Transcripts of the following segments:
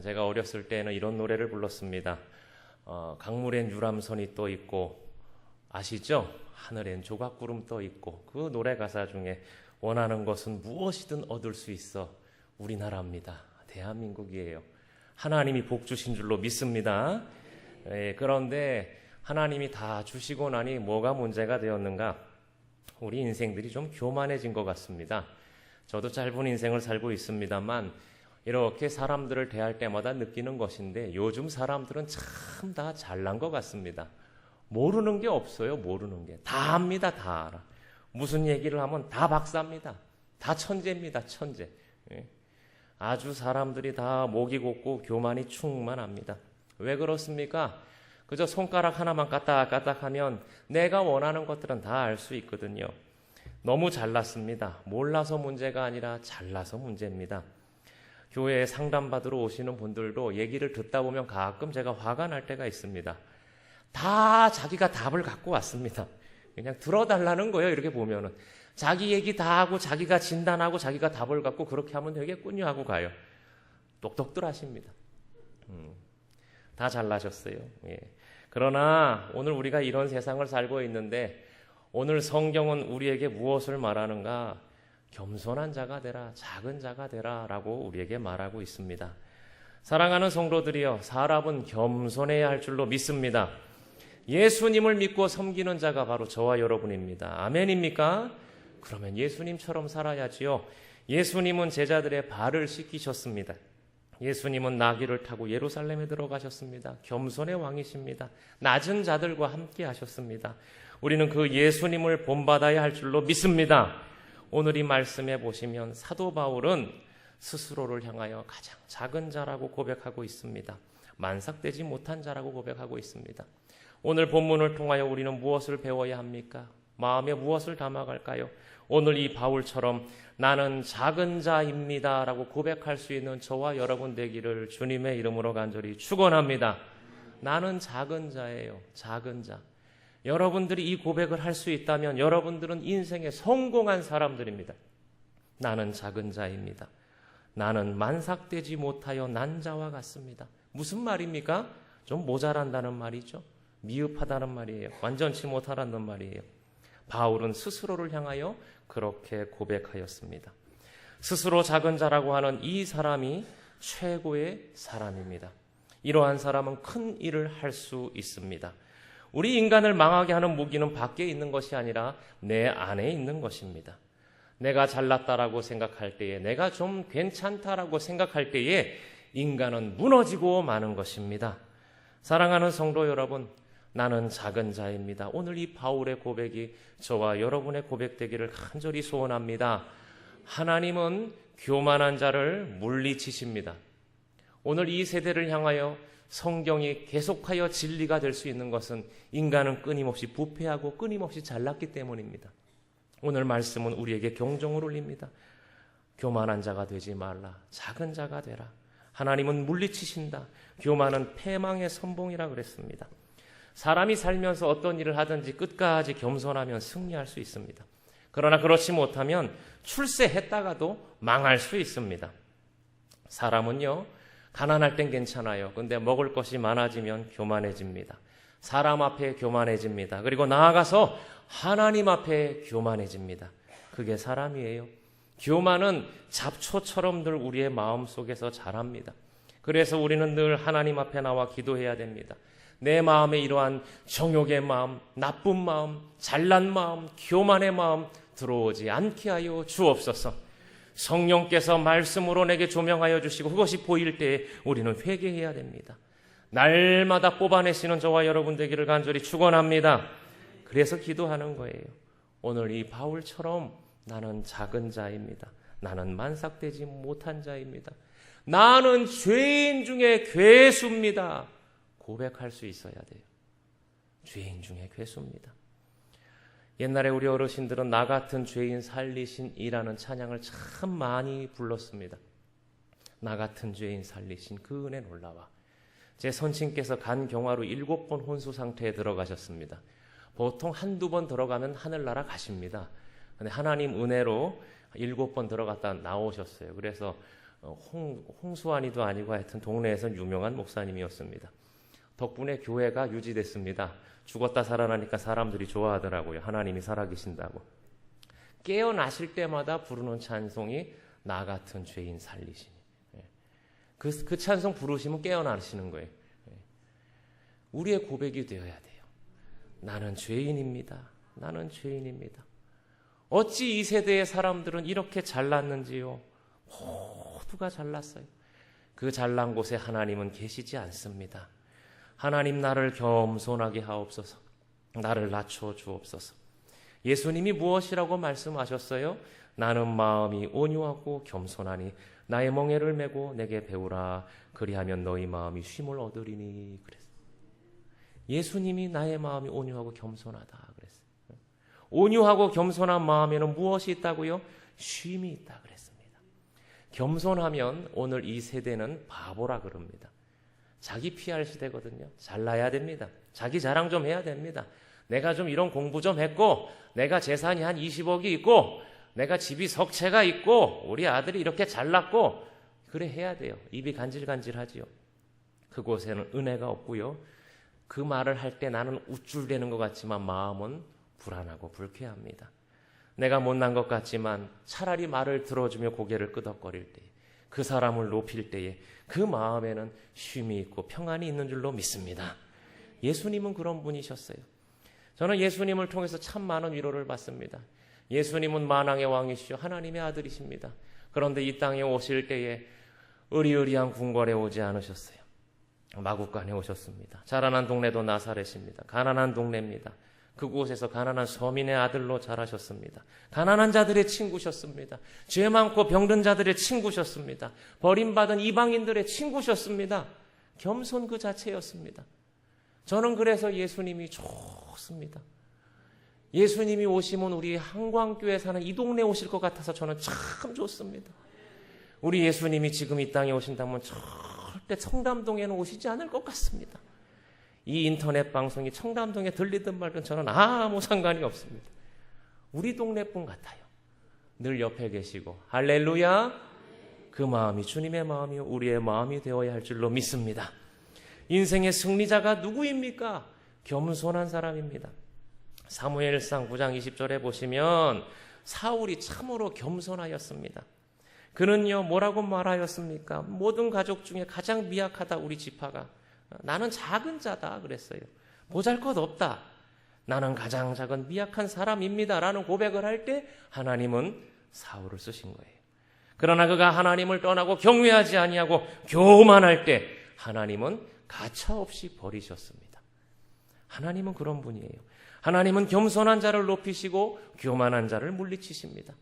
제가 어렸을 때는 이런 노래를 불렀습니다. 강물엔 유람선이 떠 있고 아시죠? 하늘엔 조각구름 떠 있고 그 노래 가사 중에 원하는 것은 무엇이든 얻을 수 있어 우리나라입니다. 대한민국이에요. 하나님이 복 주신 줄로 믿습니다. 그런데 하나님이 다 주시고 나니 뭐가 문제가 되었는가? 우리 인생들이 좀 교만해진 것 같습니다. 저도 짧은 인생을 살고 있습니다만 이렇게 사람들을 대할 때마다 느끼는 것인데 요즘 사람들은 참 다 잘난 것 같습니다. 모르는 게 없어요. 모르는 게. 다 압니다. 다 알아. 무슨 얘기를 하면 다 박사입니다. 다 천재입니다. 천재. 아주 사람들이 다 목이 곧고 교만이 충만합니다. 왜 그렇습니까? 그저 손가락 하나만 까딱까딱하면 내가 원하는 것들은 다 알 수 있거든요. 너무 잘났습니다. 몰라서 문제가 아니라 잘나서 문제입니다. 교회에 상담받으러 오시는 분들도 얘기를 듣다 보면 가끔 제가 화가 날 때가 있습니다. 다 자기가 답을 갖고 왔습니다. 그냥 들어달라는 거예요. 이렇게 보면은 자기 얘기 다 하고 자기가 진단하고 자기가 답을 갖고 그렇게 하면 되겠군요 하고 가요. 똑똑들 하십니다. 다 잘나셨어요. 예. 그러나 오늘 우리가 이런 세상을 살고 있는데 오늘 성경은 우리에게 무엇을 말하는가? 겸손한 자가 되라, 작은 자가 되라 라고 우리에게 말하고 있습니다. 사랑하는 성도들이여, 사람은 겸손해야 할 줄로 믿습니다. 예수님을 믿고 섬기는 자가 바로 저와 여러분입니다. 아멘입니까? 그러면 예수님처럼 살아야지요. 예수님은 제자들의 발을 씻기셨습니다. 예수님은 나귀를 타고 예루살렘에 들어가셨습니다. 겸손의 왕이십니다. 낮은 자들과 함께 하셨습니다. 우리는 그 예수님을 본받아야 할 줄로 믿습니다. 오늘 이 말씀에 보시면 사도 바울은 스스로를 향하여 가장 작은 자라고 고백하고 있습니다. 만삭되지 못한 자라고 고백하고 있습니다. 오늘 본문을 통하여 우리는 무엇을 배워야 합니까? 마음에 무엇을 담아갈까요? 오늘 이 바울처럼 나는 작은 자입니다 라고 고백할 수 있는 저와 여러분 되기를 주님의 이름으로 간절히 축원합니다. 나는 작은 자예요. 작은 자. 여러분들이 이 고백을 할 수 있다면 여러분들은 인생에 성공한 사람들입니다. 나는 작은 자입니다. 나는 만삭되지 못하여 난 자와 같습니다. 무슨 말입니까? 좀 모자란다는 말이죠. 미흡하다는 말이에요. 완전치 못하다는 말이에요. 바울은 스스로를 향하여 그렇게 고백하였습니다. 스스로 작은 자라고 하는 이 사람이 최고의 사람입니다. 이러한 사람은 큰 일을 할 수 있습니다. 우리 인간을 망하게 하는 무기는 밖에 있는 것이 아니라 내 안에 있는 것입니다. 내가 잘났다라고 생각할 때에, 내가 좀 괜찮다라고 생각할 때에 인간은 무너지고 마는 것입니다. 사랑하는 성도 여러분, 나는 작은 자입니다. 오늘 이 바울의 고백이 저와 여러분의 고백되기를 간절히 소원합니다. 하나님은 교만한 자를 물리치십니다. 오늘 이 세대를 향하여 성경이 계속하여 진리가 될 수 있는 것은 인간은 끊임없이 부패하고 끊임없이 잘났기 때문입니다. 오늘 말씀은 우리에게 경종을 울립니다. 교만한 자가 되지 말라. 작은 자가 되라. 하나님은 물리치신다. 교만은 패망의 선봉이라 그랬습니다. 사람이 살면서 어떤 일을 하든지 끝까지 겸손하면 승리할 수 있습니다. 그러나 그렇지 못하면 출세했다가도 망할 수 있습니다. 사람은요, 가난할 땐 괜찮아요. 근데 먹을 것이 많아지면 교만해집니다. 사람 앞에 교만해집니다. 그리고 나아가서 하나님 앞에 교만해집니다. 그게 사람이에요. 교만은 잡초처럼 늘 우리의 마음속에서 자랍니다. 그래서 우리는 늘 하나님 앞에 나와 기도해야 됩니다. 내 마음에 이러한 정욕의 마음, 나쁜 마음, 잘난 마음, 교만의 마음 들어오지 않게 하여 주옵소서. 성령께서 말씀으로 내게 조명하여 주시고 그것이 보일 때에 우리는 회개해야 됩니다. 날마다 뽑아내시는 저와 여러분 되기를 간절히 축원합니다. 그래서 기도하는 거예요. 오늘 이 바울처럼 나는 작은 자입니다. 나는 만삭되지 못한 자입니다. 나는 죄인 중에 괴수입니다. 고백할 수 있어야 돼요. 죄인 중에 괴수입니다. 옛날에 우리 어르신들은 나 같은 죄인 살리신이라는 찬양을 참 많이 불렀습니다. 나 같은 죄인 살리신 그 은혜 놀라와. 제 선친께서 간 경화로 7번 혼수 상태에 들어가셨습니다. 보통 한두 번 들어가면 하늘나라 가십니다. 근데 하나님 은혜로 7번 들어갔다 나오셨어요. 그래서 홍수환이도 아니고 하여튼 동네에선 유명한 목사님이었습니다. 덕분에 교회가 유지됐습니다. 죽었다 살아나니까 사람들이 좋아하더라고요. 하나님이 살아계신다고. 깨어나실 때마다 부르는 찬송이 나 같은 죄인 살리시니. 그 찬송 부르시면 깨어나시는 거예요. 우리의 고백이 되어야 돼요. 나는 죄인입니다. 나는 죄인입니다. 어찌 이 세대의 사람들은 이렇게 잘났는지요. 모두가 잘났어요. 그 잘난 곳에 하나님은 계시지 않습니다. 하나님 나를 겸손하게 하옵소서. 나를 낮춰 주옵소서. 예수님이 무엇이라고 말씀하셨어요? 나는 마음이 온유하고 겸손하니 나의 멍에를 메고 내게 배우라. 그리하면 너희 마음이 쉼을 얻으리니. 그랬어요. 예수님이 나의 마음이 온유하고 겸손하다 그랬어요. 온유하고 겸손한 마음에는 무엇이 있다고요? 쉼이 있다 그랬습니다. 겸손하면 오늘 이 세대는 바보라 그럽니다. 자기 PR 시대거든요. 잘나야 됩니다. 자기 자랑 좀 해야 됩니다. 내가 좀 이런 공부 좀 했고, 내가 재산이 한 20억이 있고, 내가 집이 석채가 있고, 우리 아들이 이렇게 잘났고, 그래 해야 돼요. 입이 간질간질하지요. 그곳에는 은혜가 없고요. 그 말을 할 때 나는 우쭐대는 것 같지만 마음은 불안하고 불쾌합니다. 내가 못난 것 같지만 차라리 말을 들어주며 고개를 끄덕거릴 때, 그 사람을 높일 때에 그 마음에는 쉼이 있고 평안이 있는 줄로 믿습니다. 예수님은 그런 분이셨어요. 저는 예수님을 통해서 참 많은 위로를 받습니다. 예수님은 만왕의 왕이시죠. 하나님의 아들이십니다. 그런데 이 땅에 오실 때에 의리의리한 궁궐에 오지 않으셨어요. 마구간에 오셨습니다. 자라난 동네도 나사렛입니다. 가난한 동네입니다. 그곳에서 가난한 서민의 아들로 자라셨습니다. 가난한 자들의 친구셨습니다. 죄 많고 병든 자들의 친구셨습니다. 버림받은 이방인들의 친구셨습니다. 겸손 그 자체였습니다. 저는 그래서 예수님이 좋습니다. 예수님이 오시면 우리 한광교회 사는 이 동네에 오실 것 같아서 저는 참 좋습니다. 우리 예수님이 지금 이 땅에 오신다면 절대 청담동에는 오시지 않을 것 같습니다. 이 인터넷 방송이 청담동에 들리든 말든 저는 아무 상관이 없습니다. 우리 동네뿐 같아요. 늘 옆에 계시고 할렐루야. 그 마음이 주님의 마음이요 우리의 마음이 되어야 할 줄로 믿습니다. 인생의 승리자가 누구입니까? 겸손한 사람입니다. 사무엘상 9장 20절에 보시면 사울이 참으로 겸손하였습니다. 그는요 뭐라고 말하였습니까? 모든 가족 중에 가장 미약하다 우리 지파가. 나는 작은 자다 그랬어요. 보잘것없다. 나는 가장 작은 미약한 사람입니다 라는 고백을 할 때 하나님은 사울을 쓰신 거예요. 그러나 그가 하나님을 떠나고 경외하지 아니하고 교만할 때 하나님은 가차없이 버리셨습니다. 하나님은 그런 분이에요. 하나님은 겸손한 자를 높이시고 교만한 자를 물리치십니다.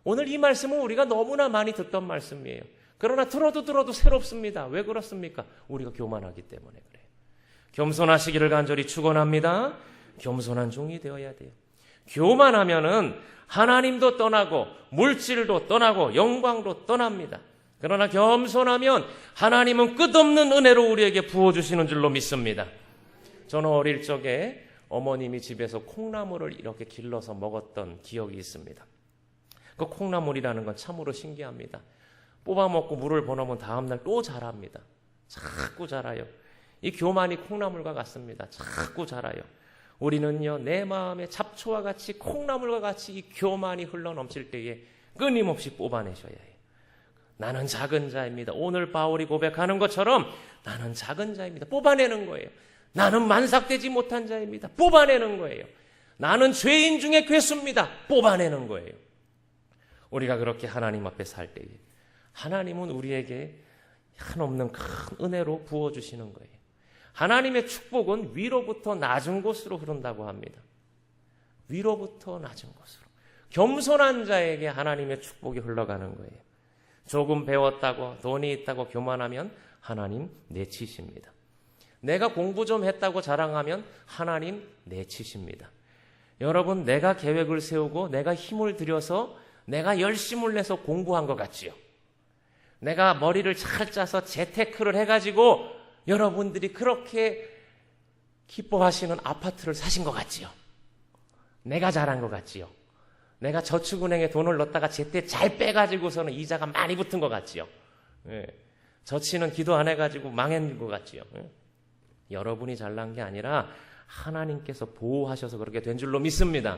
오늘 이 말씀은 우리가 너무나 많이 듣던 말씀이에요. 그러나 들어도 새롭습니다. 왜 그렇습니까? 우리가 교만하기 때문에 그래요. 겸손하시기를 간절히 축원합니다. 겸손한 종이 되어야 돼요. 교만하면은 하나님도 떠나고 물질도 떠나고 영광도 떠납니다. 그러나 겸손하면 하나님은 끝없는 은혜로 우리에게 부어주시는 줄로 믿습니다. 저는 어릴 적에 어머님이 집에서 콩나물을 이렇게 길러서 먹었던 기억이 있습니다. 그 콩나물이라는 건 참으로 신기합니다. 뽑아먹고 물을 버놓으면 다음날 또 자랍니다. 자꾸 자라요. 이 교만이 콩나물과 같습니다. 자꾸 자라요. 우리는요 내 마음의 잡초와 같이 콩나물과 같이 이 교만이 흘러넘칠 때에 끊임없이 뽑아내셔야 해요. 나는 작은 자입니다. 오늘 바울이 고백하는 것처럼 나는 작은 자입니다. 뽑아내는 거예요. 나는 만삭되지 못한 자입니다. 뽑아내는 거예요. 나는 죄인 중에 괴수입니다. 뽑아내는 거예요. 우리가 그렇게 하나님 앞에 살 때에 하나님은 우리에게 한없는 큰 은혜로 부어주시는 거예요. 하나님의 축복은 위로부터 낮은 곳으로 흐른다고 합니다. 위로부터 낮은 곳으로. 겸손한 자에게 하나님의 축복이 흘러가는 거예요. 조금 배웠다고 돈이 있다고 교만하면 하나님 내치십니다. 내가 공부 좀 했다고 자랑하면 하나님 내치십니다. 여러분 내가 계획을 세우고 내가 힘을 들여서 내가 열심을 내서 공부한 것 같지요. 내가 머리를 잘 짜서 재테크를 해가지고 여러분들이 그렇게 기뻐하시는 아파트를 사신 것 같지요. 내가 잘한 것 같지요. 내가 저축은행에 돈을 넣었다가 제때 잘 빼가지고서는 이자가 많이 붙은 것 같지요. 예. 저치는 기도 안 해가지고 망한 것 같지요. 예. 여러분이 잘난 게 아니라 하나님께서 보호하셔서 그렇게 된 줄로 믿습니다.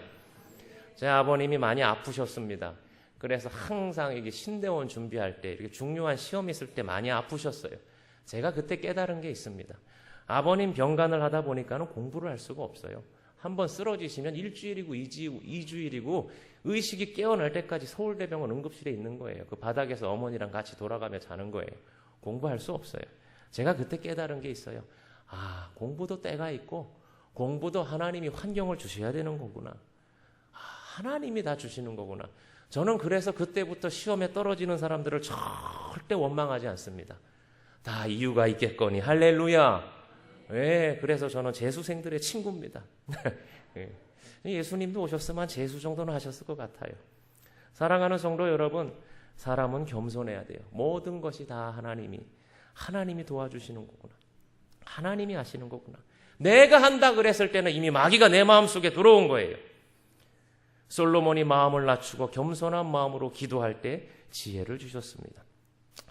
제 아버님이 많이 아프셨습니다. 그래서 항상 이게 신대원 준비할 때 이렇게 중요한 시험 있을 때 많이 아프셨어요. 제가 그때 깨달은 게 있습니다. 아버님 병간을 하다 보니까는 공부를 할 수가 없어요. 한번 쓰러지시면 일주일이고 이주일이고 의식이 깨어날 때까지 서울대병원 응급실에 있는 거예요. 그 바닥에서 어머니랑 같이 돌아가며 자는 거예요. 공부할 수 없어요. 제가 그때 깨달은 게 있어요. 아, 공부도 때가 있고 공부도 하나님이 환경을 주셔야 되는 거구나. 아, 하나님이 다 주시는 거구나. 저는 그래서 그때부터 시험에 떨어지는 사람들을 절대 원망하지 않습니다. 다 이유가 있겠거니. 할렐루야. 예, 그래서 저는 재수생들의 친구입니다. 예. 예수님도 오셨으면 재수 정도는 하셨을 것 같아요. 사랑하는 성도 여러분, 사람은 겸손해야 돼요. 모든 것이 다 하나님이 도와주시는 거구나. 하나님이 하시는 거구나. 내가 한다 그랬을 때는 이미 마귀가 내 마음속에 들어온 거예요. 솔로몬이 마음을 낮추고 겸손한 마음으로 기도할 때 지혜를 주셨습니다.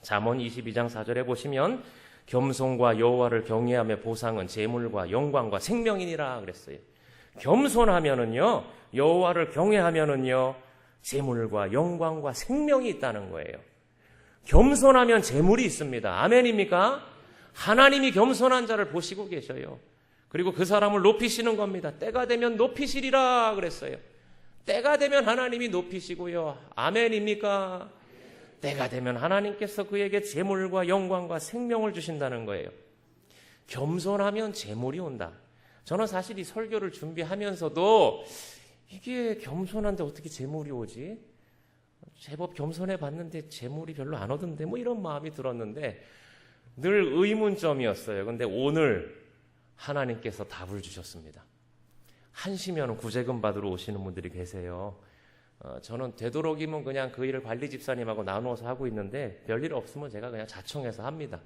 잠언 22장 4절에 보시면 겸손과 여호와를 경외함의 보상은 재물과 영광과 생명이니라 그랬어요. 겸손하면은요, 여호와를 경외하면은요, 재물과 영광과 생명이 있다는 거예요. 겸손하면 재물이 있습니다. 아멘입니까? 하나님이 겸손한 자를 보시고 계셔요. 그리고 그 사람을 높이시는 겁니다. 때가 되면 높이시리라 그랬어요. 때가 되면 하나님이 높이시고요. 아멘입니까? 때가 되면 하나님께서 그에게 재물과 영광과 생명을 주신다는 거예요. 겸손하면 재물이 온다. 저는 사실 이 설교를 준비하면서도 이게 겸손한데 어떻게 재물이 오지? 제법 겸손해 봤는데 재물이 별로 안 오던데 뭐 이런 마음이 들었는데 늘 의문점이었어요. 근데 오늘 하나님께서 답을 주셨습니다. 한시면 구제금 받으러 오시는 분들이 계세요. 저는 되도록이면 그냥 그 일을 관리 집사님하고 나누어서 하고 있는데 별일 없으면 제가 그냥 자청해서 합니다.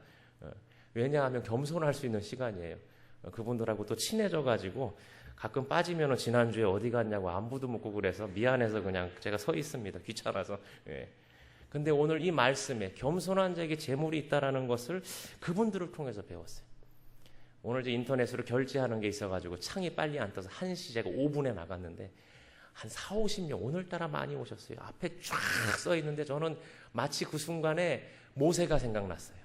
왜냐하면 겸손할 수 있는 시간이에요. 그분들하고 또 친해져가지고 가끔 빠지면 지난주에 어디 갔냐고 안부도 묻고 그래서 미안해서 그냥 제가 서 있습니다. 귀찮아서. 예. 근데 오늘 이 말씀에 겸손한 자에게 재물이 있다라는 것을 그분들을 통해서 배웠어요. 오늘 이제 인터넷으로 결제하는 게 있어가지고 창이 빨리 안 떠서 1시 제가 5분에 나갔는데 한 4, 50명 오늘따라 많이 오셨어요. 앞에 쫙 써 있는데 저는 마치 그 순간에 모세가 생각났어요.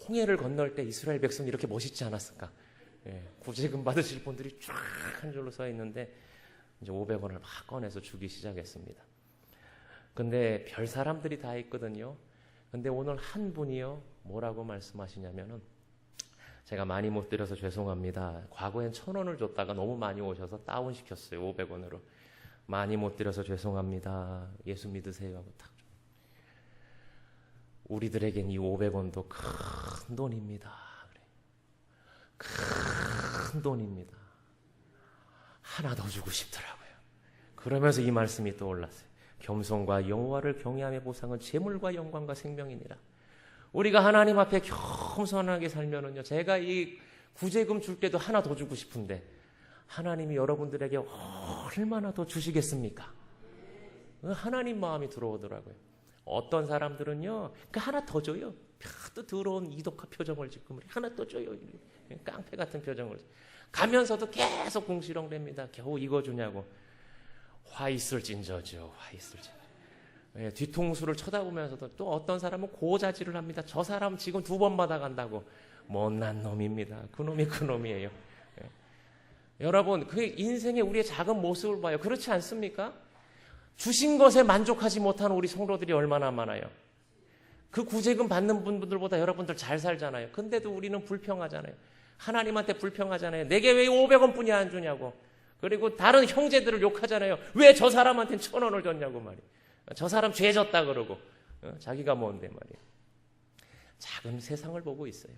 홍해를 건널 때 이스라엘 백성이 이렇게 멋있지 않았을까? 예, 구제금 받으실 분들이 쫙 한 줄로 써 있는데 이제 500원을 막 꺼내서 주기 시작했습니다. 근데 별 사람들이 다 있거든요. 근데 오늘 한 분이요 뭐라고 말씀하시냐면은 제가 많이 못 드려서 죄송합니다. 과거엔 1,000원을 줬다가 너무 많이 오셔서 다운시켰어요. 500원으로. 많이 못 드려서 죄송합니다. 예수 믿으세요 하고 딱. 우리들에겐 이 500원도 큰 돈입니다. 큰 돈입니다. 하나 더 주고 싶더라고요. 그러면서 이 말씀이 떠올랐어요. 겸손과 여호와를 경외함의 보상은 재물과 영광과 생명이니라. 우리가 하나님 앞에 겸손하게 살면은요, 제가 이 구제금 줄 때도 하나 더 주고 싶은데 하나님이 여러분들에게 얼마나 더 주시겠습니까? 하나님 마음이 들어오더라고요. 어떤 사람들은요, 그 하나 더 줘요. 또 더러운 이독화 표정을 짓고 하나 또 줘요. 깡패 같은 표정을. 가면서도 계속 궁시렁댑니다. 겨우 이거 주냐고. 화 있을진저죠. 화 있을진. 예, 뒤통수를 쳐다보면서도 또 어떤 사람은 고자질을 합니다. 저 사람 지금 2번 받아간다고. 못난 놈입니다. 그놈이에요. 예. 여러분, 그 인생의 우리의 작은 모습을 봐요. 그렇지 않습니까? 주신 것에 만족하지 못하는 우리 성도들이 얼마나 많아요. 그 구제금 받는 분들보다 여러분들 잘 살잖아요. 근데도 우리는 불평하잖아요. 하나님한테 불평하잖아요. 내게 왜 500원 뿐이 안 주냐고. 그리고 다른 형제들을 욕하잖아요. 왜 저 사람한테는 1,000원을 줬냐고 말이에요. 저 사람 죄 졌다 그러고. 자기가 뭔데 말이에요. 작은 세상을 보고 있어요.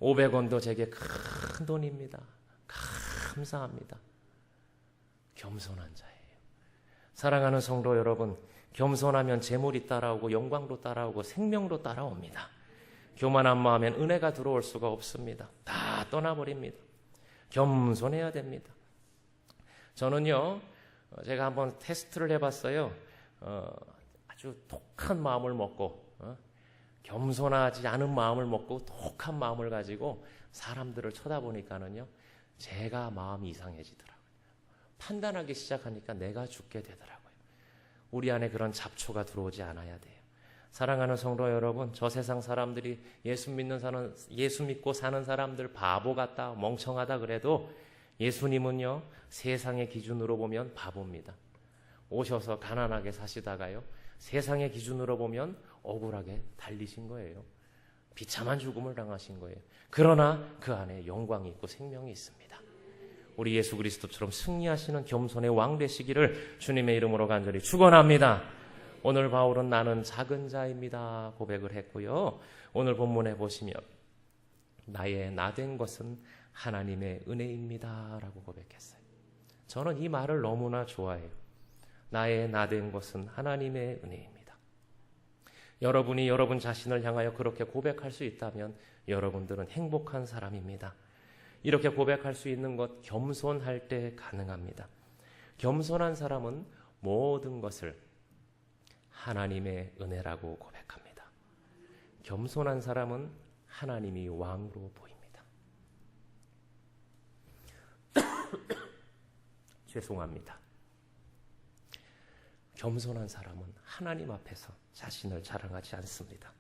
500원도 제게 큰 돈입니다. 감사합니다. 겸손한 자예요. 사랑하는 성도 여러분, 겸손하면 재물이 따라오고 영광도 따라오고 생명도 따라옵니다. 교만한 마음엔 은혜가 들어올 수가 없습니다. 다 떠나버립니다. 겸손해야 됩니다. 저는요, 제가 한번 테스트를 해봤어요. 아주 독한 마음을 먹고 겸손하지 않은 마음을 먹고 독한 마음을 가지고 사람들을 쳐다보니까는요, 제가 마음이 이상해지더라고요. 판단하기 시작하니까 내가 죽게 되더라고요. 우리 안에 그런 잡초가 들어오지 않아야 돼요. 사랑하는 성도 여러분, 저 세상 사람들이 예수 믿고 사는 사람들 바보 같다, 멍청하다 그래도 예수님은요, 세상의 기준으로 보면 바보입니다. 오셔서 가난하게 사시다가요, 세상의 기준으로 보면 억울하게 달리신 거예요. 비참한 죽음을 당하신 거예요. 그러나 그 안에 영광이 있고 생명이 있습니다. 우리 예수 그리스도처럼 승리하시는 겸손의 왕 되시기를 주님의 이름으로 간절히 축원합니다. 오늘 바울은 나는 작은 자입니다 고백을 했고요. 오늘 본문에 보시면 나의 나된 것은 하나님의 은혜입니다 라고 고백했어요. 저는 이 말을 너무나 좋아해요. 나의 나된 것은 하나님의 은혜입니다. 여러분이 여러분 자신을 향하여 그렇게 고백할 수 있다면 여러분들은 행복한 사람입니다. 이렇게 고백할 수 있는 것 겸손할 때 가능합니다. 겸손한 사람은 모든 것을 하나님의 은혜라고 고백합니다. 겸손한 사람은 하나님이 왕으로 보입니다. 죄송합니다. 겸손한 사람은 하나님 앞에서 자신을 자랑하지 않습니다.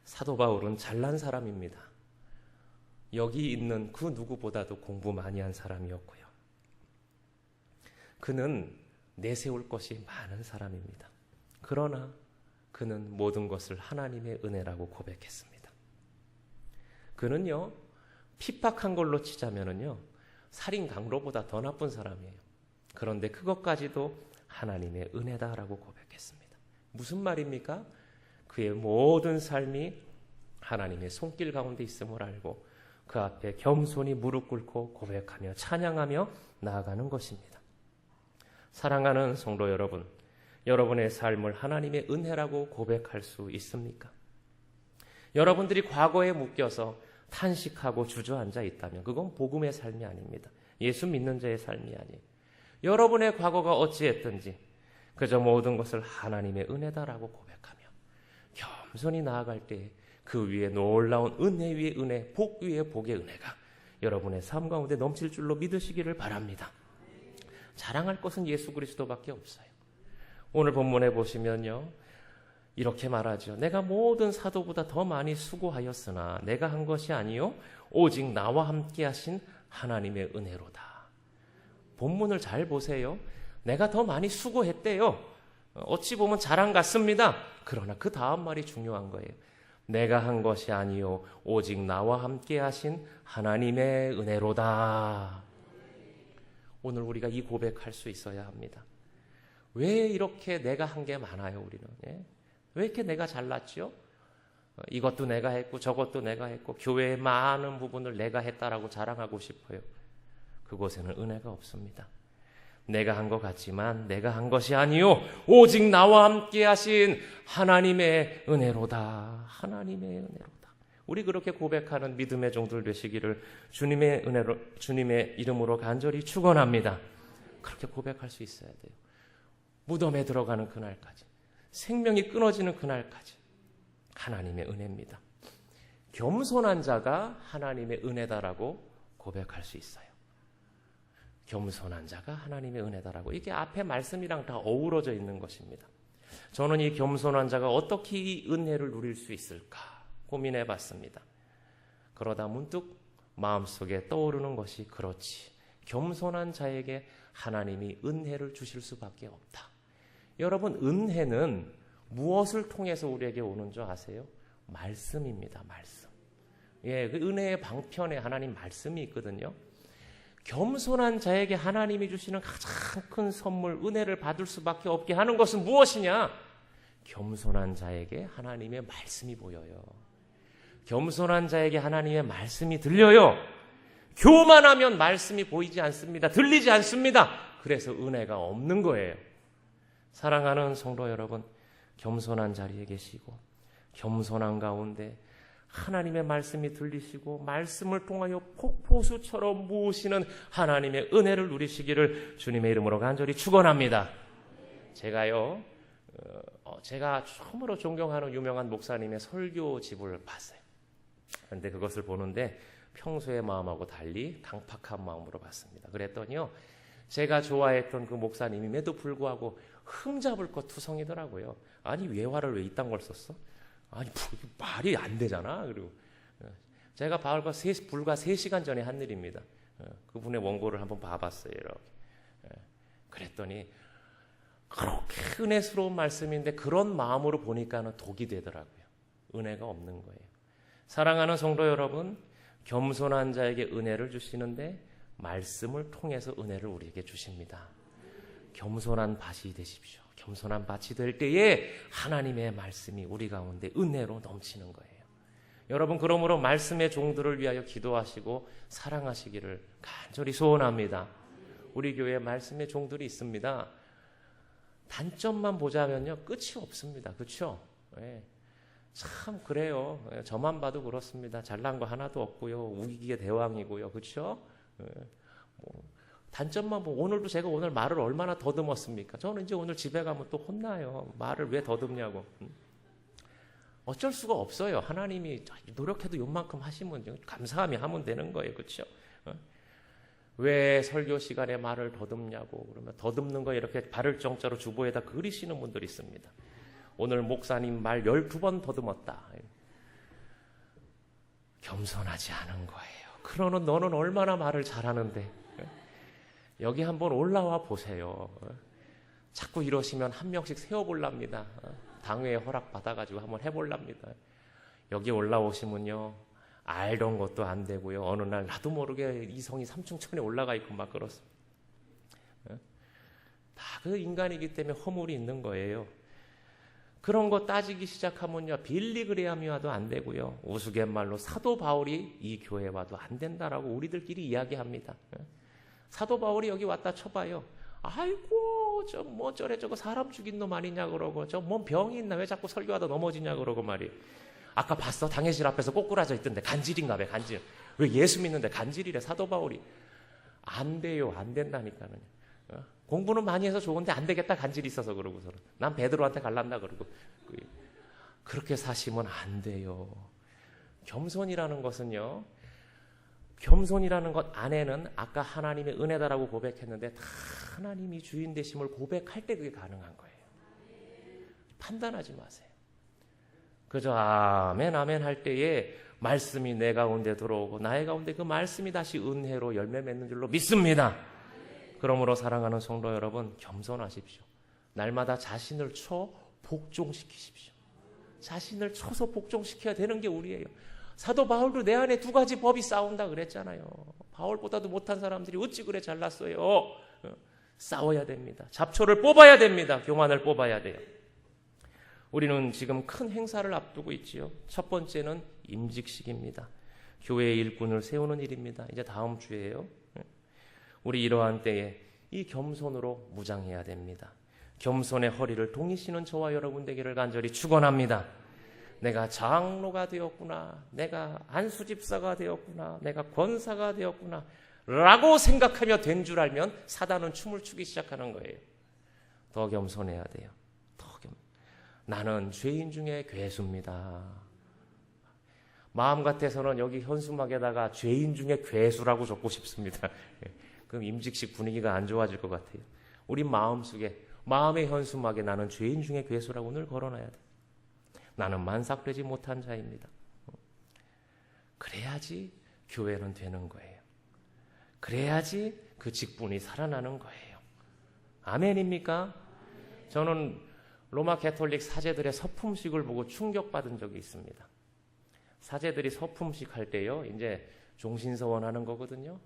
사도 바울은 잘난 사람입니다. 여기 있는 그 누구보다도 공부 많이 한 사람이었고요. 그는 내세울 것이 많은 사람입니다. 그러나 그는 모든 것을 하나님의 은혜라고 고백했습니다. 그는요, 핍박한 걸로 치자면은요, 살인 강도보다 더 나쁜 사람이에요. 그런데 그것까지도 하나님의 은혜다라고 고백했습니다. 무슨 말입니까? 그의 모든 삶이 하나님의 손길 가운데 있음을 알고 그 앞에 겸손히 무릎 꿇고 고백하며 찬양하며 나아가는 것입니다. 사랑하는 성도 여러분, 여러분의 삶을 하나님의 은혜라고 고백할 수 있습니까? 여러분들이 과거에 묶여서 탄식하고 주저앉아 있다면 그건 복음의 삶이 아닙니다. 예수 믿는 자의 삶이 아니에요. 여러분의 과거가 어찌했든지 그저 모든 것을 하나님의 은혜다라고 고백하며 겸손히 나아갈 때 그 위에 놀라운 은혜 위에 은혜, 복 위에 복의 은혜가 여러분의 삶 가운데 넘칠 줄로 믿으시기를 바랍니다. 자랑할 것은 예수 그리스도밖에 없어요. 오늘 본문에 보시면요, 이렇게 말하죠. 내가 모든 사도보다 더 많이 수고하였으나 내가 한 것이 아니요 오직 나와 함께 하신 하나님의 은혜로다. 본문을 잘 보세요. 내가 더 많이 수고했대요. 어찌 보면 자랑 같습니다. 그러나 그 다음 말이 중요한 거예요. 내가 한 것이 아니요 오직 나와 함께 하신 하나님의 은혜로다. 오늘 우리가 이 고백할 수 있어야 합니다. 왜 이렇게 내가 한 게 많아요, 우리는? 예? 왜 이렇게 내가 잘났죠? 이것도 내가 했고 저것도 내가 했고 교회의 많은 부분을 내가 했다라고 자랑하고 싶어요. 그곳에는 은혜가 없습니다. 내가 한 것 같지만 내가 한 것이 아니요 오직 나와 함께 하신 하나님의 은혜로다. 하나님의 은혜로다. 우리 그렇게 고백하는 믿음의 종들 되시기를 주님의 은혜로, 주님의 이름으로 간절히 축원합니다. 그렇게 고백할 수 있어야 돼요. 무덤에 들어가는 그날까지, 생명이 끊어지는 그날까지 하나님의 은혜입니다. 겸손한 자가 하나님의 은혜다라고 고백할 수 있어요. 겸손한 자가 하나님의 은혜다라고. 이게 앞에 말씀이랑 다 어우러져 있는 것입니다. 저는 이 겸손한 자가 어떻게 이 은혜를 누릴 수 있을까 고민해 봤습니다. 그러다 문득 마음속에 떠오르는 것이 그렇지. 겸손한 자에게 하나님이 은혜를 주실 수밖에 없다. 여러분, 은혜는 무엇을 통해서 우리에게 오는 줄 아세요? 말씀입니다. 말씀. 예, 그 은혜의 방편에 하나님 말씀이 있거든요. 겸손한 자에게 하나님이 주시는 가장 큰 선물, 은혜를 받을 수밖에 없게 하는 것은 무엇이냐? 겸손한 자에게 하나님의 말씀이 보여요. 겸손한 자에게 하나님의 말씀이 들려요. 교만하면 말씀이 보이지 않습니다. 들리지 않습니다. 그래서 은혜가 없는 거예요. 사랑하는 성도 여러분, 겸손한 자리에 계시고 겸손한 가운데 하나님의 말씀이 들리시고 말씀을 통하여 폭포수처럼 부으시는 하나님의 은혜를 누리시기를 주님의 이름으로 간절히 축원합니다. 제가요 제가 처음으로 존경하는 유명한 목사님의 설교집을 봤어요. 그런데 그것을 보는데 평소의 마음하고 달리 강팍한 마음으로 봤습니다. 그랬더니요, 제가 좋아했던 그 목사님임에도 불구하고 흠잡을 것 투성이더라고요. 아니, 외화를 왜 이딴 걸 썼어? 아니, 말이 안 되잖아. 그리고 제가 불과 3시간 전에 한 일입니다. 그분의 원고를 한번 봐봤어요. 이렇게. 그랬더니 그렇게 은혜스러운 말씀인데 그런 마음으로 보니까는 독이 되더라고요. 은혜가 없는 거예요. 사랑하는 성도 여러분, 겸손한 자에게 은혜를 주시는데 말씀을 통해서 은혜를 우리에게 주십니다. 겸손한 밭이 되십시오. 겸손한 밭이 될 때에 하나님의 말씀이 우리 가운데 은혜로 넘치는 거예요. 여러분, 그러므로 말씀의 종들을 위하여 기도하시고 사랑하시기를 간절히 소원합니다. 우리 교회에 말씀의 종들이 있습니다. 단점만 보자면요, 끝이 없습니다. 그렇죠? 네. 참 그래요. 저만 봐도 그렇습니다. 잘난 거 하나도 없고요. 우기기의 대왕이고요. 그렇죠? 단점만 보고, 오늘도 제가 오늘 말을 얼마나 더듬었습니까? 저는 이제 오늘 집에 가면 또 혼나요. 말을 왜 더듬냐고. 어쩔 수가 없어요. 하나님이 노력해도 요만큼 하시면 감사하며 하면 되는 거예요. 그렇죠? 왜 설교 시간에 말을 더듬냐고. 그러면 더듬는 거 이렇게 발을 정자로 주보에다 그리시는 분들이 있습니다. 오늘 목사님 말 12번 더듬었다. 겸손하지 않은 거예요. 그러는 너는 얼마나 말을 잘하는데. 여기 한번 올라와 보세요. 자꾸 이러시면 한 명씩 세워볼랍니다. 당회에 허락받아가지고 한번 해볼랍니다. 여기 올라오시면요, 알던 것도 안 되고요. 어느 날 나도 모르게 이성이 삼중천에 올라가 있고 막 그렇습니다. 다 그 인간이기 때문에 허물이 있는 거예요. 그런 거 따지기 시작하면요, 빌리그레암이 와도 안 되고요. 우스갯말로 사도 바울이 이 교회에 와도 안 된다라고 우리들끼리 이야기합니다. 사도 바울이 여기 왔다 쳐봐요. 아이고, 저거 사람 죽인 놈 아니냐 그러고, 뭔 병이 있나, 왜 자꾸 설교하다 넘어지냐 그러고 말이에요. 아까 봤어? 당회실 앞에서 꼬꾸라져 있던데 간질인가 왜 간질. 왜 예수 믿는데 간질이래. 사도 바울이. 안 돼요. 안 된다니까는. 공부는 많이 해서 좋은데 안 되겠다. 간질이 있어서 그러고서는. 난 베드로한테 갈란다 그러고. 그렇게 사시면 안 돼요. 겸손이라는 것은요, 겸손이라는 것 안에는 아까 하나님의 은혜다라고 고백했는데 다 하나님이 주인 되심을 고백할 때 그게 가능한 거예요. 판단하지 마세요. 그저 아멘 아멘 할 때에 말씀이 내 가운데 들어오고 나의 가운데 그 말씀이 다시 은혜로 열매 맺는 줄로 믿습니다. 그러므로 사랑하는 성도 여러분, 겸손하십시오. 날마다 자신을 쳐 복종시키십시오. 자신을 쳐서 복종시켜야 되는 게 우리예요. 사도 바울도 내 안에 2가지 법이 싸운다 그랬잖아요. 바울보다도 못한 사람들이 어찌 그래 잘났어요. 싸워야 됩니다. 잡초를 뽑아야 됩니다. 교만을 뽑아야 돼요. 우리는 지금 큰 행사를 앞두고 있지요. 첫 번째는 임직식입니다. 교회의 일꾼을 세우는 일입니다. 이제 다음 주에요. 우리 이러한 때에 이 겸손으로 무장해야 됩니다. 겸손의 허리를 동이시는 저와 여러분 되기를 간절히 축원합니다. 내가 장로가 되었구나, 내가 안수집사가 되었구나, 내가 권사가 되었구나 라고 생각하며 된 줄 알면 사단은 춤을 추기 시작하는 거예요. 더 겸손해야 돼요. 나는 죄인 중에 괴수입니다. 마음 같아서는 여기 현수막에다가 죄인 중에 괴수라고 적고 싶습니다. 그럼 임직식 분위기가 안 좋아질 것 같아요. 우리 마음속에, 마음의 현수막에 나는 죄인 중에 괴수라고 늘 걸어놔야 돼요. 나는 만삭되지 못한 자입니다. 그래야지 교회는 되는 거예요. 그래야지 그 직분이 살아나는 거예요. 아멘입니까? 저는 로마 가톨릭 사제들의 서품식을 보고 충격받은 적이 있습니다. 사제들이 서품식 할 때요, 이제 종신서원 하는 거거든요.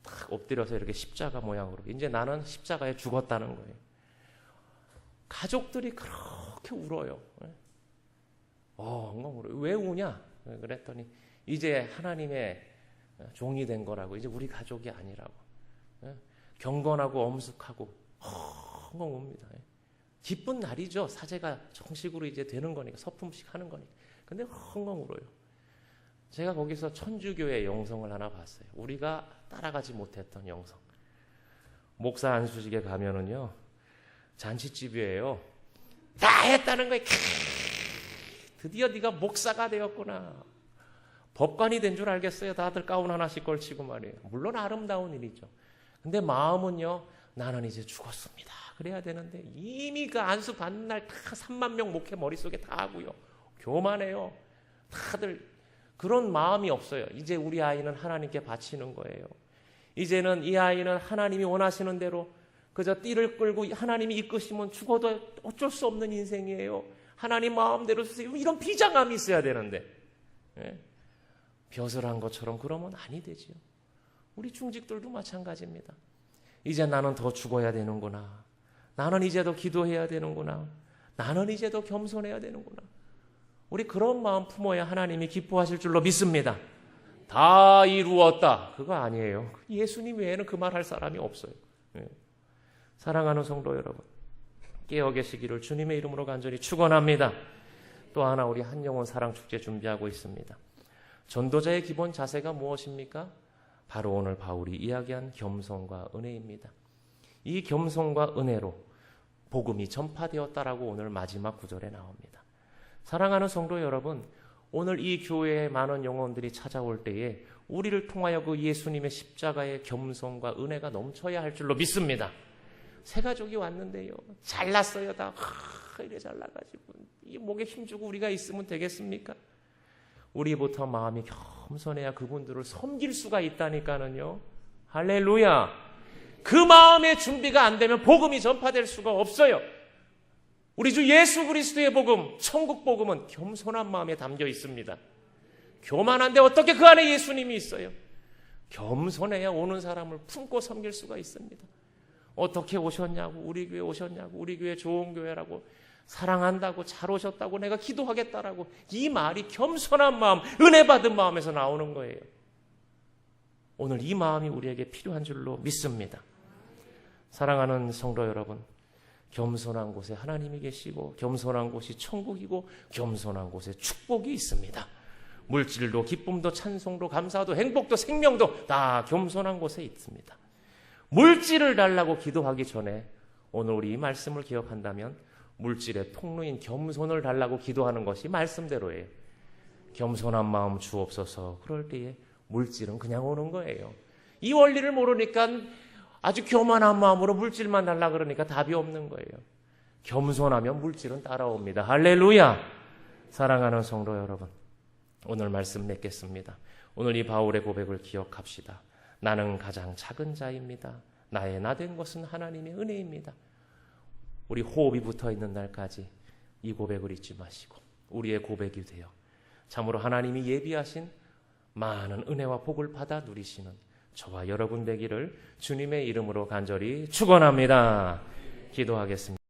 딱 엎드려서 이렇게 십자가 모양으로. 이제 나는 십자가에 죽었다는 거예요. 가족들이 그렇게 울어요. 엉엉 울어요. 왜 우냐? 그랬더니 이제 하나님의 종이 된 거라고. 이제 우리 가족이 아니라고. 경건하고 엄숙하고 엉엉 웁니다. 기쁜 날이죠. 사제가 정식으로 이제 되는 거니까, 서품식 하는 거니까. 근데 엉엉 울어요. 제가 거기서 천주교의 영성을 하나 봤어요. 우리가 따라가지 못했던 영성. 목사 안수직에 가면은요, 잔치집이에요. 다 했다는 거예요. 드디어 네가 목사가 되었구나. 법관이 된 줄 알겠어요. 다들 가운 하나씩 걸치고 말이에요. 물론 아름다운 일이죠. 근데 마음은요, 나는 이제 죽었습니다. 그래야 되는데 이미 그 안수 받는 날 다 3만 명 목회 머릿속에 다 하고요. 교만해요. 다들 그런 마음이 없어요. 이제 우리 아이는 하나님께 바치는 거예요. 이제는 이 아이는 하나님이 원하시는 대로 그저 띠를 끌고 하나님이 이끄시면 죽어도 어쩔 수 없는 인생이에요. 하나님 마음대로 쓰세요. 이런 비장함이 있어야 되는데, 예? 벼슬한 것처럼 그러면 아니 되지요. 우리 중직들도 마찬가지입니다. 이제 나는 더 죽어야 되는구나. 나는 이제 더 기도해야 되는구나. 나는 이제 더 겸손해야 되는구나. 우리 그런 마음 품어야 하나님이 기뻐하실 줄로 믿습니다. 다 이루었다. 그거 아니에요. 예수님 외에는 그 말 할 사람이 없어요. 예. 사랑하는 성도 여러분, 깨어 계시기를 주님의 이름으로 간절히 축원합니다. 또 하나 우리 한영원 사랑축제 준비하고 있습니다. 전도자의 기본 자세가 무엇입니까? 바로 오늘 바울이 이야기한 겸손과 은혜입니다. 이 겸손과 은혜로 복음이 전파되었다라고 오늘 마지막 구절에 나옵니다. 사랑하는 성도 여러분, 오늘 이 교회에 많은 영혼들이 찾아올 때에 우리를 통하여 그 예수님의 십자가의 겸손과 은혜가 넘쳐야 할 줄로 믿습니다. 새 가족이 왔는데요, 잘났어요. 다 이래 잘나가지고 이 목에 힘주고 우리가 있으면 되겠습니까? 우리부터 마음이 겸손해야 그분들을 섬길 수가 있다니까는요. 할렐루야. 그 마음의 준비가 안 되면 복음이 전파될 수가 없어요. 우리 주 예수 그리스도의 복음, 천국 복음은 겸손한 마음에 담겨 있습니다. 교만한데 어떻게 그 안에 예수님이 있어요? 겸손해야 오는 사람을 품고 섬길 수가 있습니다. 어떻게 오셨냐고, 우리 교회 오셨냐고, 우리 교회 좋은 교회라고, 사랑한다고, 잘 오셨다고, 내가 기도하겠다라고, 이 말이 겸손한 마음, 은혜 받은 마음에서 나오는 거예요. 오늘 이 마음이 우리에게 필요한 줄로 믿습니다. 사랑하는 성도 여러분, 겸손한 곳에 하나님이 계시고, 겸손한 곳이 천국이고, 겸손한 곳에 축복이 있습니다. 물질도 기쁨도 찬송도 감사도 행복도 생명도 다 겸손한 곳에 있습니다. 물질을 달라고 기도하기 전에 오늘 우리 이 말씀을 기억한다면 물질의 통로인 겸손을 달라고 기도하는 것이 말씀대로예요. 겸손한 마음 주옵소서. 그럴 때에 물질은 그냥 오는 거예요. 이 원리를 모르니까 아주 교만한 마음으로 물질만 달라 그러니까 답이 없는 거예요. 겸손하면 물질은 따라옵니다. 할렐루야. 사랑하는 성도 여러분, 오늘 말씀 맺겠습니다. 오늘 이 바울의 고백을 기억합시다. 나는 가장 작은 자입니다. 나의 나된 것은 하나님의 은혜입니다. 우리 호흡이 붙어있는 날까지 이 고백을 잊지 마시고 우리의 고백이 되어 참으로 하나님이 예비하신 많은 은혜와 복을 받아 누리시는 저와 여러분 되기를 주님의 이름으로 간절히 축원합니다. 기도하겠습니다.